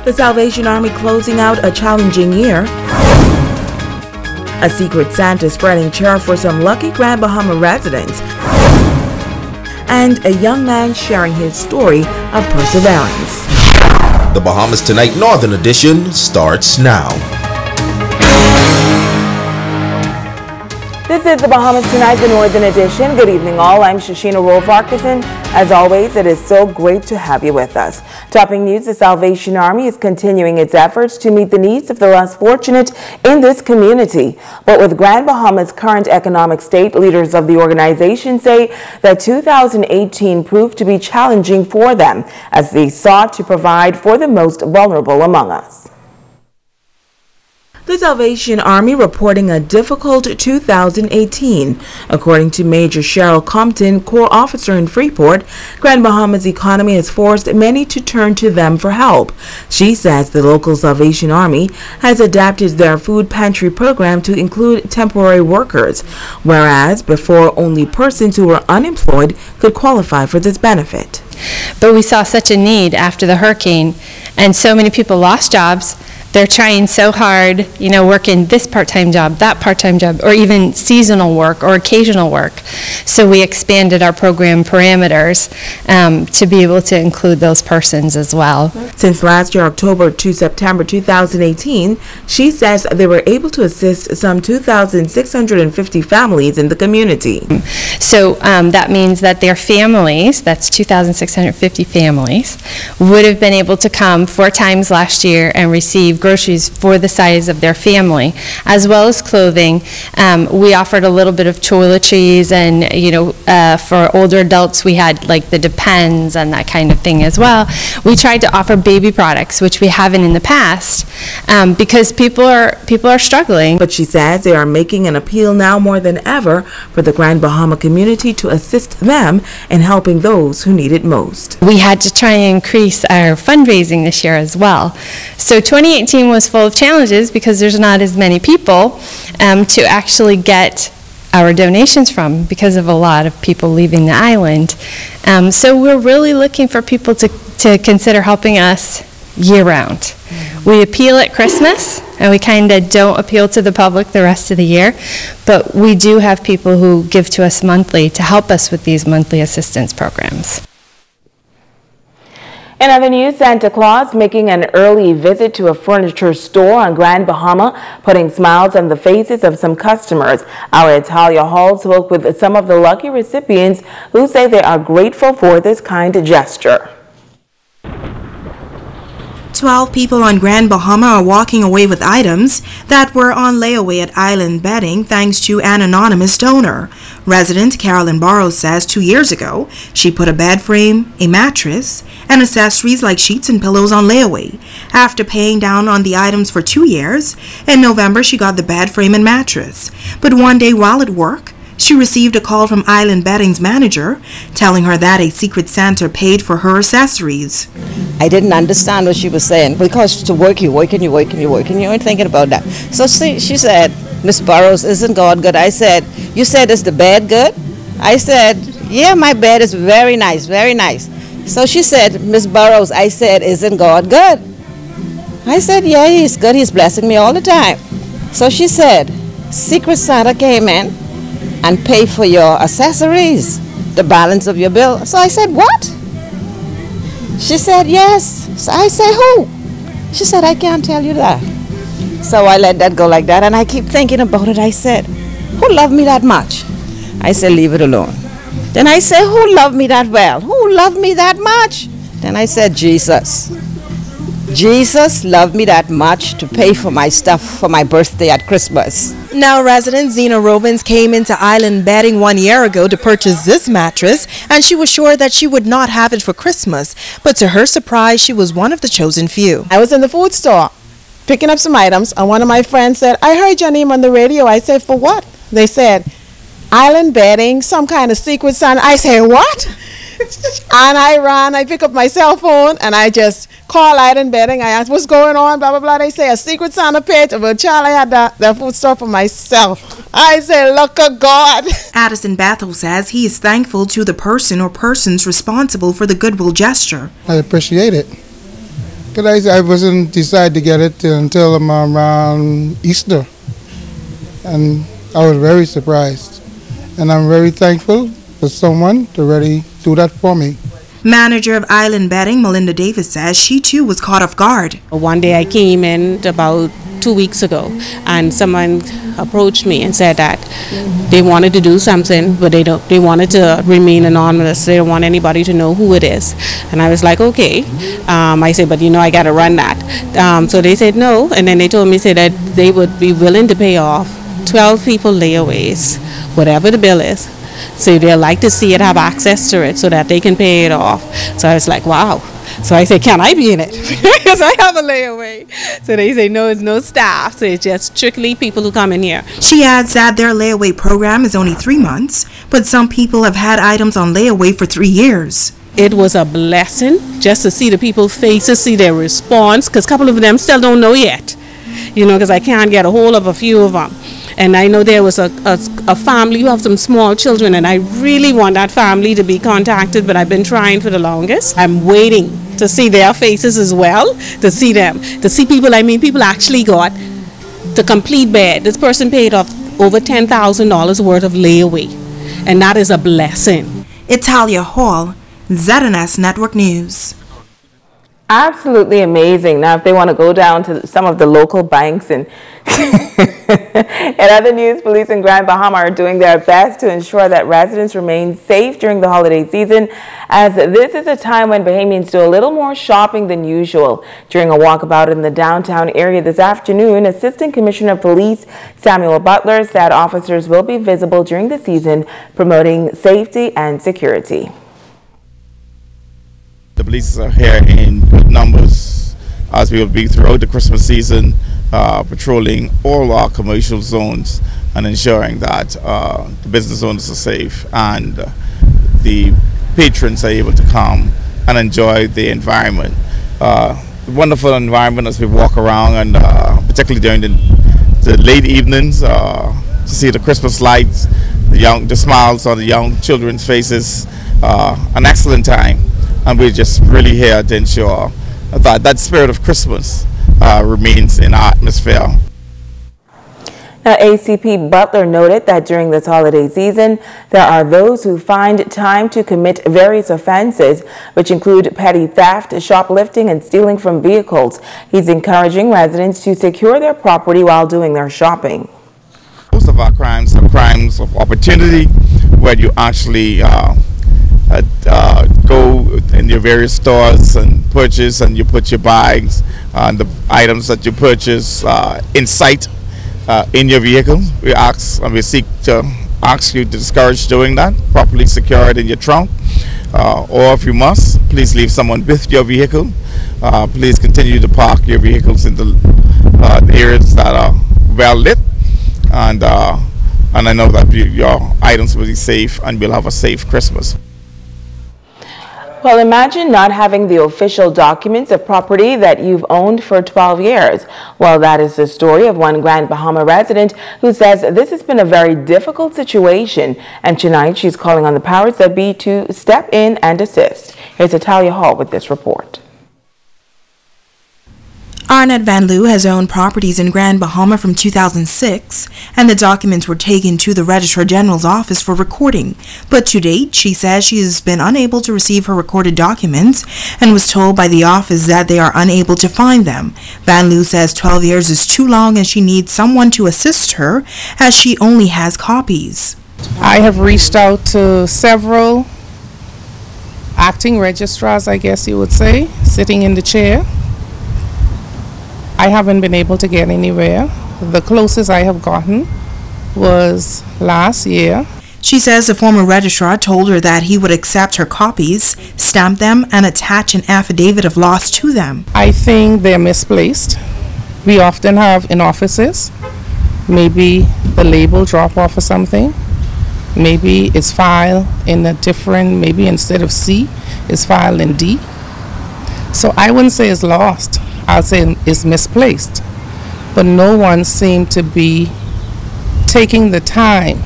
The Salvation Army closing out a challenging year. A secret Santa spreading cheer for some lucky Grand Bahama residents. And a young man sharing his story of perseverance. The Bahamas Tonight Northern Edition starts now. This is the Bahamas Tonight, the Northern Edition. Good evening, all. I'm Shashina Rolf-Arkeson. As always, it is so great to have you with us. Topping news, the Salvation Army is continuing its efforts to meet the needs of the less fortunate in this community. But with Grand Bahama's current economic state, leaders of the organization say that 2018 proved to be challenging for them as they sought to provide for the most vulnerable among us. The Salvation Army reporting a difficult 2018. According to Major Cheryl Compton, Corps officer in Freeport, Grand Bahama's economy has forced many to turn to them for help. She says the local Salvation Army has adapted their food pantry program to include temporary workers, whereas before only persons who were unemployed could qualify for this benefit. But we saw such a need after the hurricane, and so many people lost jobs. They're trying so hard, working this part-time job, that part-time job, or even seasonal work or occasional work. So we expanded our program parameters to be able to include those persons as well. Since last year, October to September 2018, she says they were able to assist some 2,650 families in the community. So that means that their families, that's 2,650 families, would have been able to come 4 times last year and receive groceries for the size of their family, as well as clothing. We offered a little bit of toiletries, and for older adults we had like the Depends and that kind of thing as well. We tried to offer baby products, which we haven't in the past, because people are struggling. But she says they are making an appeal now more than ever for the Grand Bahama community to assist them in helping those who need it most. We had to try and increase our fundraising this year as well. So 2018 was full of challenges because there's not as many people to actually get our donations from because of a lot of people leaving the island. So we're really looking for people to consider helping us year-round. We appeal at Christmas, and we kind of don't appeal to the public the rest of the year, but we do have people who give to us monthly to help us with these monthly assistance programs. In other news, Santa Claus making an early visit to a furniture store on Grand Bahama, putting smiles on the faces of some customers. Our Italia Hall spoke with some of the lucky recipients who say they are grateful for this kind gesture. 12 people on Grand Bahama are walking away with items that were on layaway at Island Bedding thanks to an anonymous donor. Resident Carolyn Barrows says 2 years ago, she put a bed frame, a mattress, and accessories like sheets and pillows on layaway. After paying down on the items for 2 years, in November she got the bed frame and mattress. But one day while at work, she received a call from Island Bedding's manager telling her that a secret Santa paid for her accessories. I didn't understand what she was saying because to work, you work and you work and you work and you ain't thinking about that. So she said, Miss Burrows, isn't God good? I said, you said, is the bed good? I said, yeah, my bed is very nice, very nice. So she said, Miss Burrows, I said, isn't God good? I said, yeah, he's good. He's blessing me all the time. So she said, Secret Santa came in and paid for your accessories, the balance of your bill. So I said, what? She said, yes. So I said, who? She said, I can't tell you that. So I let that go like that, and I keep thinking about it. I said, who loved me that much? I said, leave it alone. Then I said, who loved me that well? Who loved me that much? Then I said, Jesus. Jesus loved me that much to pay for my stuff for my birthday at Christmas. Now resident Zena Robins came into Island Bedding 1 year ago to purchase this mattress, and she was sure that she would not have it for Christmas. But to her surprise, she was one of the chosen few. I was in the food store picking up some items, and one of my friends said, I heard your name on the radio. I said, for what? They said, Island Bedding, some kind of secret Santa. I said, what? And I ran, I pick up my cell phone, and I just call Island Bedding. I asked, what's going on, blah, blah, blah. They say, a secret Santa page. Well, child, I had the food store for myself. I said, look at God. Addison Bethel says he is thankful to the person or persons responsible for the goodwill gesture. I appreciate it. Because I wasn't decided to get it until around Easter. And I was very surprised. And I'm very thankful for someone to really do that for me. Manager of Island Bedding, Melinda Davis, says she too was caught off guard. One day I came in about 2 weeks ago and someone approached me and said that they wanted to do something, but they wanted to remain anonymous. They don't want anybody to know who it is. And I was like, okay. I said, but I got to run that. So they said no, and then they told me that they would be willing to pay off 12 people layaways, whatever the bill is. So they'd like to see it, have access to it so that they can pay it off. So I was like, wow. So I said, can I be in it? Because I have a layaway. So they say, no, it's no staff. So it's just strictly people who come in here. She adds that their layaway program is only 3 months, but some people have had items on layaway for 3 years. It was a blessing just to see the people's faces, see their response, because a couple of them still don't know yet, because I can't get a hold of a few of them. And I know there was a family who have some small children, and I really want that family to be contacted, but I've been trying for the longest. I'm waiting to see their faces as well, to see them, to see people. People actually got the complete bed. This person paid off over $10,000 worth of layaway, and that is a blessing. Italia Hall, ZNS Network News. Absolutely amazing. Now, if they want to go down to some of the local banks and in other news, police in Grand Bahama are doing their best to ensure that residents remain safe during the holiday season, as this is a time when Bahamians do a little more shopping than usual. During a walkabout in the downtown area this afternoon, Assistant Commissioner of Police Samuel Butler said officers will be visible during the season, promoting safety and security. The police are here in good numbers as we will be throughout the Christmas season, patrolling all our commercial zones and ensuring that the business owners are safe and the patrons are able to come and enjoy the environment. Wonderful environment as we walk around, and particularly during the late evenings, to see the Christmas lights, the smiles on the young children's faces, an excellent time. And we're just really here to ensure that spirit of Christmas remains in our atmosphere. Now, ACP Butler noted that during this holiday season, there are those who find time to commit various offenses, which include petty theft, shoplifting, and stealing from vehicles. He's encouraging residents to secure their property while doing their shopping. Most of our crimes are crimes of opportunity, where you actually go in your various stores and purchase, and you put your bags and the items that you purchase in sight in your vehicle. We ask and we seek to ask you to discourage doing that. Properly secure it in your trunk, or if you must, please leave someone with your vehicle. Please continue to park your vehicles in the areas that are well lit, and I know that your items will be safe and we'll have a safe Christmas. Well, imagine not having the official documents of property that you've owned for 12 years. Well, that is the story of one Grand Bahama resident who says this has been a very difficult situation, and tonight she's calling on the powers that be to step in and assist. Here's Italia Hall with this report. Arnett Van Loo has owned properties in Grand Bahama from 2006, and the documents were taken to the Registrar General's office for recording. But to date, she says she has been unable to receive her recorded documents and was told by the office that they are unable to find them. Van Loo says 12 years is too long and she needs someone to assist her, as she only has copies. I have reached out to several acting registrars, I guess you would say, sitting in the chair. I haven't been able to get anywhere. The closest I have gotten was last year. She says the former registrar told her that he would accept her copies, stamp them, and attach an affidavit of loss to them. I think they're misplaced. We often have in offices, maybe the label drop off or something. Maybe it's filed in a different, maybe instead of C, it's filed in D. So I wouldn't say it's lost. I'll say it's misplaced, but no one seemed to be taking the time.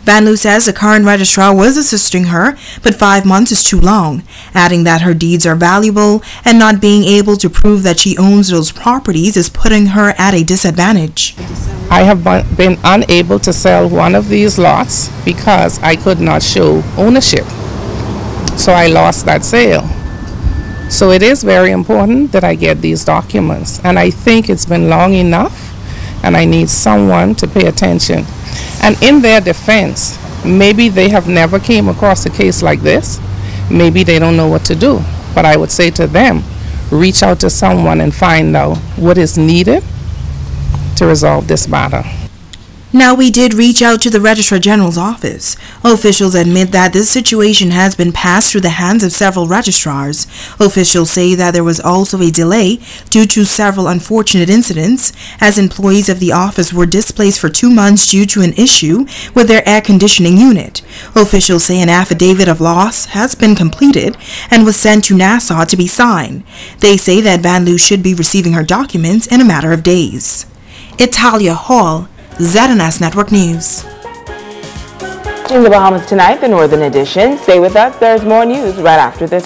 Van Loo says the current registrar was assisting her, but 5 months is too long, adding that her deeds are valuable and not being able to prove that she owns those properties is putting her at a disadvantage. I have been unable to sell one of these lots because I could not show ownership. So I lost that sale. So it is very important that I get these documents, and I think it's been long enough and I need someone to pay attention. And in their defense, maybe they have never came across a case like this. Maybe they don't know what to do. But I would say to them, reach out to someone and find out what is needed to resolve this matter. Now, we did reach out to the Registrar General's office. Officials admit that this situation has been passed through the hands of several registrars. Officials say that there was also a delay due to several unfortunate incidents, as employees of the office were displaced for 2 months due to an issue with their air conditioning unit. Officials say an affidavit of loss has been completed and was sent to Nassau to be signed. They say that Van Loo should be receiving her documents in a matter of days. Italia Hall, ZNS Network News. In the Bahamas Tonight, the Northern Edition. Stay with us. There's more news right after this.